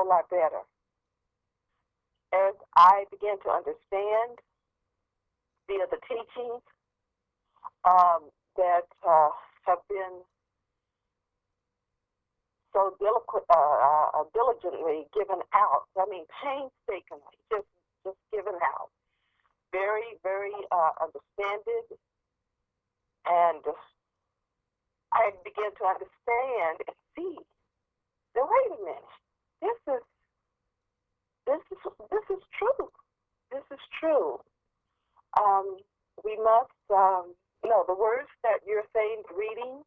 whole lot better. As I began to understand via the teachings that have been so diligently given out. I mean, painstakingly, just given out. Very, very understanded, and I began to understand and see that wait a minute, this is this is true. This is true. We must, the words that you're saying, the reading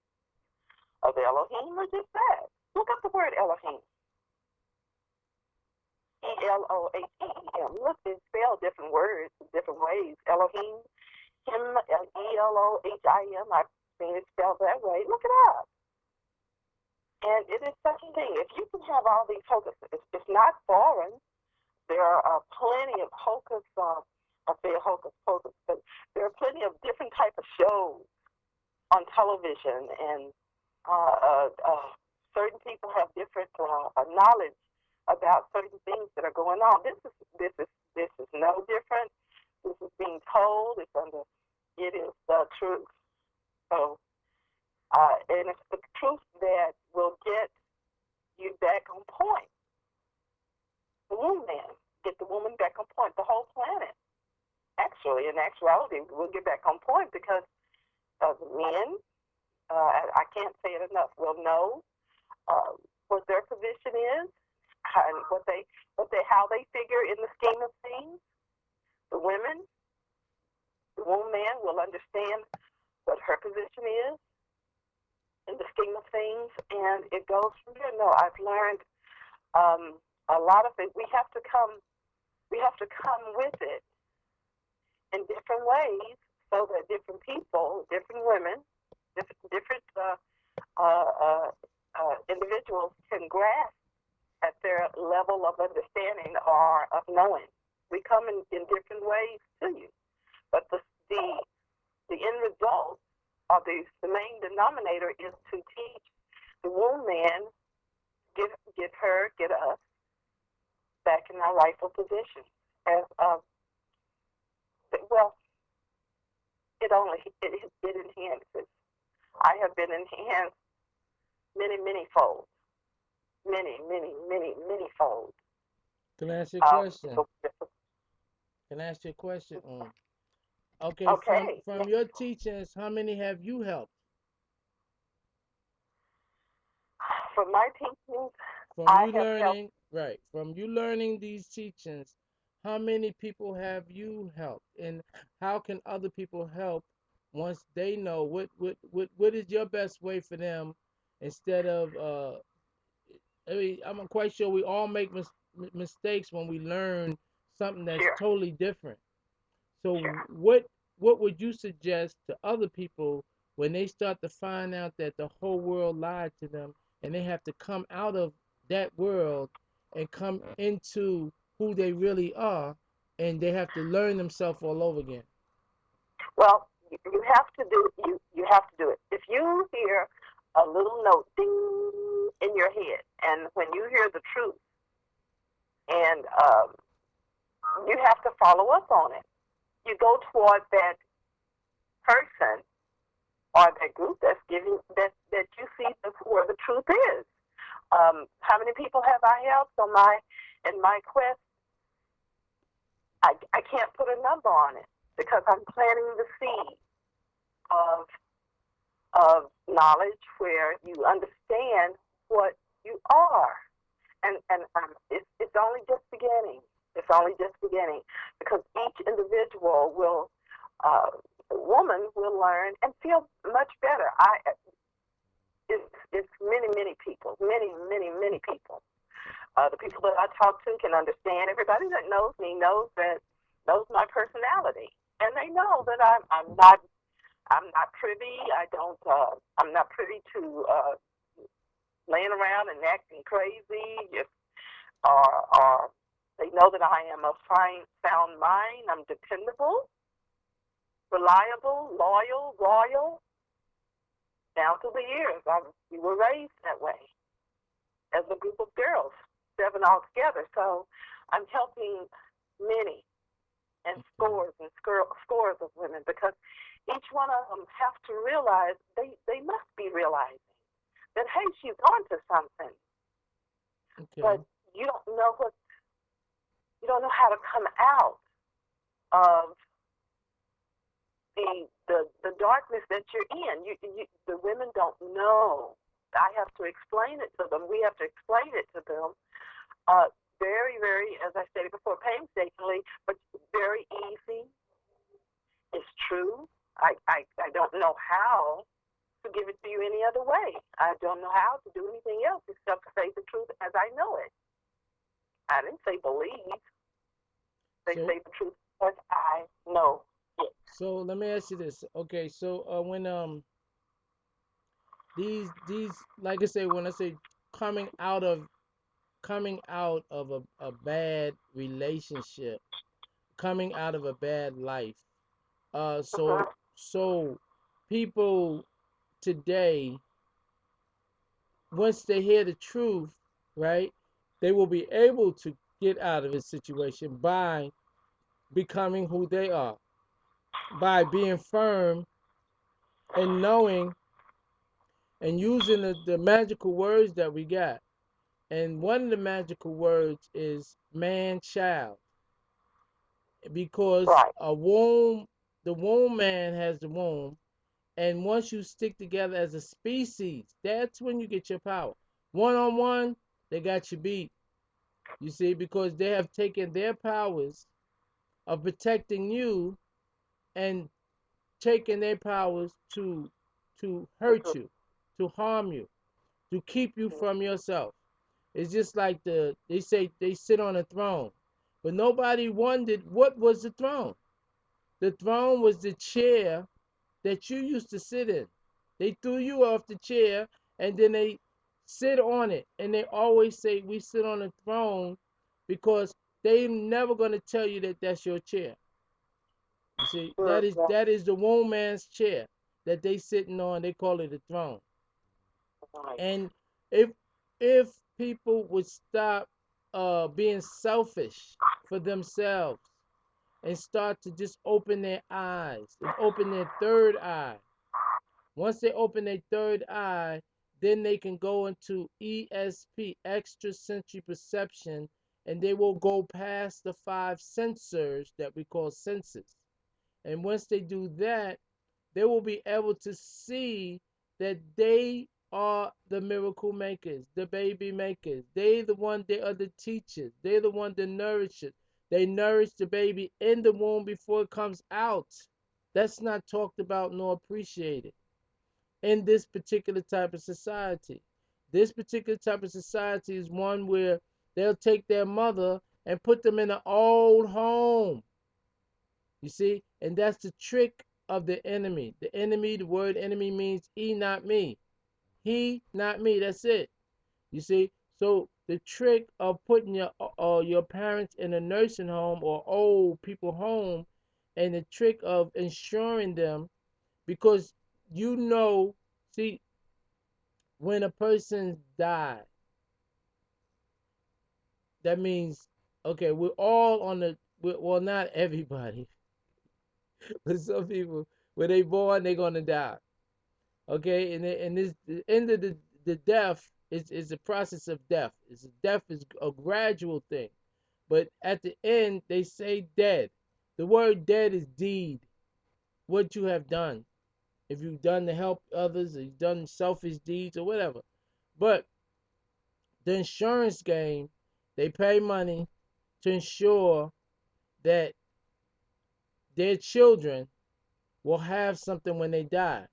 of Elohim are just that. Look up the word Elohim. Elohim. Look, it's spelled different words, different ways. Elohim, him, Elohim. I've seen it spelled that way. Look it up. And it is such a thing. If you can have all these hocus, it's not foreign. There are plenty of hocus, I say hocus pocus, but there are plenty of different type of shows on television, and certain people have different knowledge about certain things that are going on. This is no different. This is being told. It is the truth. So, and it's the truth that will get you back on point. The woman, get the woman back on point. The whole planet, actually, in actuality, will get back on point because the men, I can't say it enough, will know what their position is and how they figure in the scheme of things. The woman, the woman will understand what her position is in the scheme of things, and it goes from there. No, I've learned a lot of it. We have to come with it in different ways, so that different people, different women, different individuals can grasp at their level of understanding or of knowing. We come in different ways to you, but the end result, or the main denominator, is to teach the woman, get us back in our rightful position. As well, it enhances. I have been enhanced many folds, many folds. Can I ask you a question? Can I ask you a question? Okay, Okay. from your teachings, how many have you helped? For my teachings, From I you have helped. learning, right? From you learning these teachings, how many people have you helped, and how can other people help once they know what is your best way for them, instead of I mean, I'm quite sure we all make mistakes when we learn something that's Sure, totally different. So sure. what would you suggest to other people when they start to find out that the whole world lied to them, and they have to come out of that world and come into who they really are, and they have to learn themselves all over again? Well, you have to do you have to do it. If you hear a little note ding in your head, and when you hear the truth, and you have to follow up on it. You go toward that person or that group that's giving that you see where the truth is. How many people have I helped on my quest? I can't put a number on it because I'm planting the seed of knowledge where you understand what you are, and it's only just beginning. It's only just beginning because each individual will, woman will learn and feel much better. It's many people, many people. The people that I talk to can understand. Everybody that knows me knows my personality, and they know that I'm not privy. I'm not privy to laying around and acting crazy. Or they know that I am of sound mind. I'm dependable, reliable, loyal, royal. Down through the years, we were raised that way as a group of girls, 7 living all together. So I'm helping many and Okay. scores of women because each one of them have to realize they must be realizing that, hey, she's onto something, but Okay. you don't know what you don't know how to come out of the darkness that you're in. The women don't know. I have to explain it to them. We have to explain it to them. Uh, very, very, as I stated before, painstakingly, but very easy. It's true. I don't know how to give it to you any other way. I don't know how to do anything else except to say the truth as I know it. I didn't say believe. They So say the truth as I know it. so let me ask you this. Okay, so when these like I say when I say coming out of a bad relationship, coming out of a bad life. So Uh-huh. so people today, once they hear the truth, right, they will be able to get out of a situation by becoming who they are, by being firm and knowing and using the magical words that we got. And one of the magical words is man child, because Right. a womb, the womb man has the womb, and once you stick together as a species, that's when you get your power. One on one, they got you beat. You see, because they have taken their powers of protecting you and taken their powers to hurt Mm-hmm. you, to harm you, to keep you from yourself. It's just like they say they sit on a throne, but nobody wondered what was the throne. The throne was the chair that you used to sit in. They threw you off the chair and then they sit on it. And they always say we sit on a throne because they never going to tell you that that's your chair. You see, Mm-hmm. that is the womb man's chair that they sitting on. They call it a throne. Right. And if if people would stop being selfish for themselves and start to just open their eyes and open their third eye. Once they open their third eye, then they can go into ESP, extrasensory perception, and they will go past the five sensors that we call senses. And once they do that, they will be able to see that they are the miracle makers, the baby makers. They are the teachers. They're the one that nourish it. They nourish the baby in the womb before it comes out. That's not talked about nor appreciated in this particular type of society. This particular type of society is one where they'll take their mother and put them in an old home. You see? And that's the trick of the enemy. The enemy, the word enemy means he, not me. He, not me. That's it. You see? So the trick of putting your parents in a nursing home or old people home, and the trick of insuring them, because you know, see, when a person dies, that means okay, we're all on the well, not everybody, but some people when they born they're gonna die. Okay, and this the end of the death is the process of death. Death is a gradual thing, but at the end they say dead. The word dead is deed, what you have done. If you've done to help others, or you've done selfish deeds or whatever. But the insurance game, they pay money to ensure that their children will have something when they die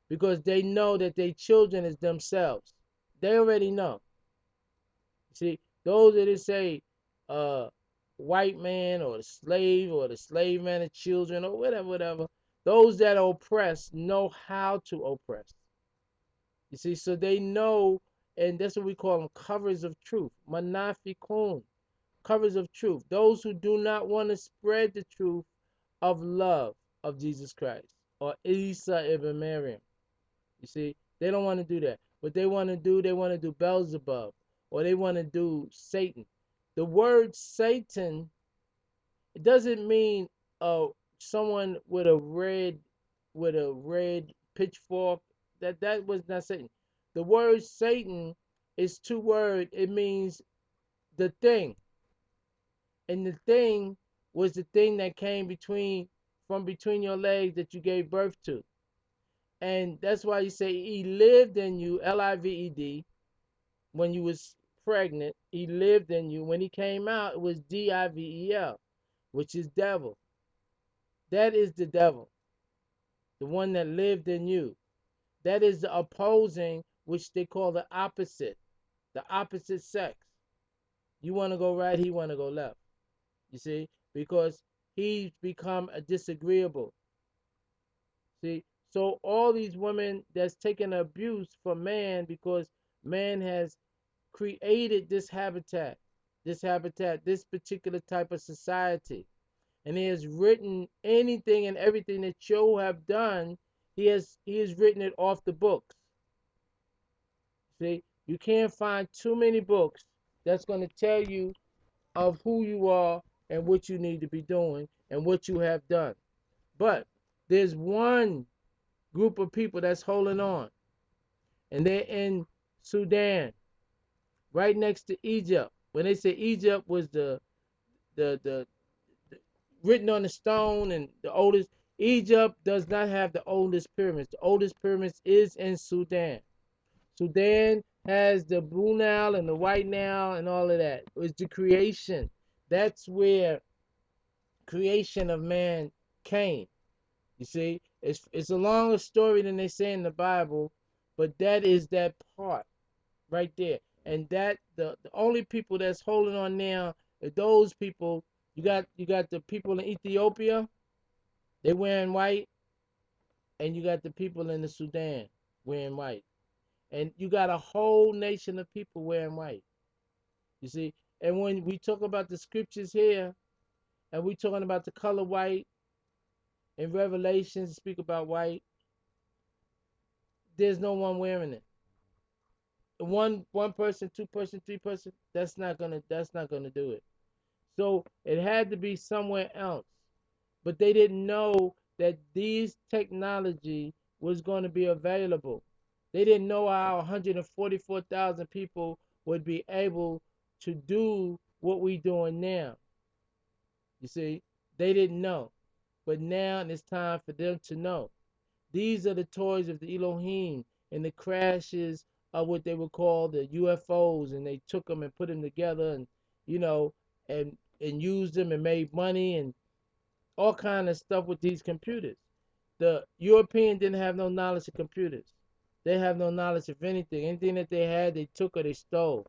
because they know that their children is themselves. They already know. See, those that say uh white man or the slave man and children or whatever, whatever, those that oppress know how to oppress. You see, so they know, and that's what we call them covers of truth. Manafikun, covers of truth. Those who do not want to spread the truth of love of Jesus Christ or Isa ibn Maryam. You see, they don't want to do that. What they want to do, they want to do Beelzebub or they want to do Satan. The word Satan, it doesn't mean uh someone with a red pitchfork. That was not Satan. The word Satan is two words. It means the thing, and the thing was the thing that came from between your legs that you gave birth to. And that's why you say he lived in you, Lived, when you was pregnant. He lived in you. When he came out, it was Divel, which is devil. That is the devil, the one that lived in you. That is the opposing, which they call the opposite sex. You want to go right, he want to go left. You see, because he's become a disagreeable. See, so all these women that's taking abuse from man because man has created this particular type of society, and he has written anything and everything that you have done. He has written it off the books. See, you can't find too many books that's going to tell you of who you are and what you need to be doing and what you have done. But there's one group of people that's holding on, and they're in Sudan, right next to Egypt. When they say Egypt was the written on the stone and the oldest, Egypt does not have the oldest pyramids. The oldest pyramids is in Sudan. Sudan has the blue Nile and the white Nile and all of that. It's the creation. That's where creation of man came. You see, it's a longer story than they say in the Bible, but that is that part right there. And that the only people that's holding on now are those people. You got the people in Ethiopia, they wearing white, and you got the people in the Sudan wearing white. And you got a whole nation of people wearing white. You see, and when we talk about the scriptures here, and we talking about the color white in Revelations, speak about white, there's no one wearing it. One person, two person, three person, that's not gonna do it. So it had to be somewhere else. But they didn't know that these technology was going to be available. They didn't know how 144,000 people would be able to do what we doing now. You see, they didn't know. But now it's time for them to know. These are the toys of the Elohim and the crashes of what they would call the UFOs, and they took them and put them together, and you know, and used them and made money and all kind of stuff with these computers. The European didn't have no knowledge of computers. They have no knowledge of anything. Anything that they had, they took or they stole.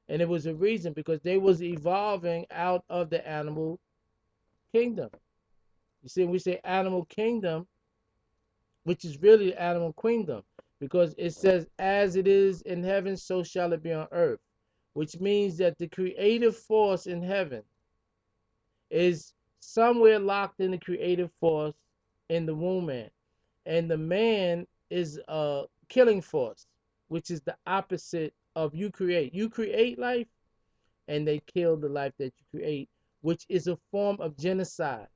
And it was a reason because they was evolving out of the animal kingdom. You see, we say animal kingdom, which is really animal kingdom, because it says, as it is in heaven, so shall it be on earth, which means that the creative force in heaven is somewhere locked in the creative force in the womb man. And the man is a killing force, which is the opposite of you create. You create life, and they kill the life that you create, which is a form of genocide.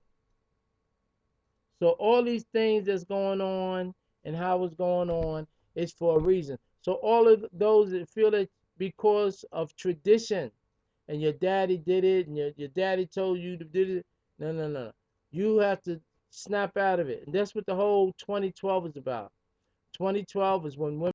So all these things that's going on and how it's going on is for a reason. So all of those that feel that because of tradition and your daddy did it and your daddy told you to do it, no, no, no. You have to snap out of it. And that's what the whole 2012 is about. 2012 is when women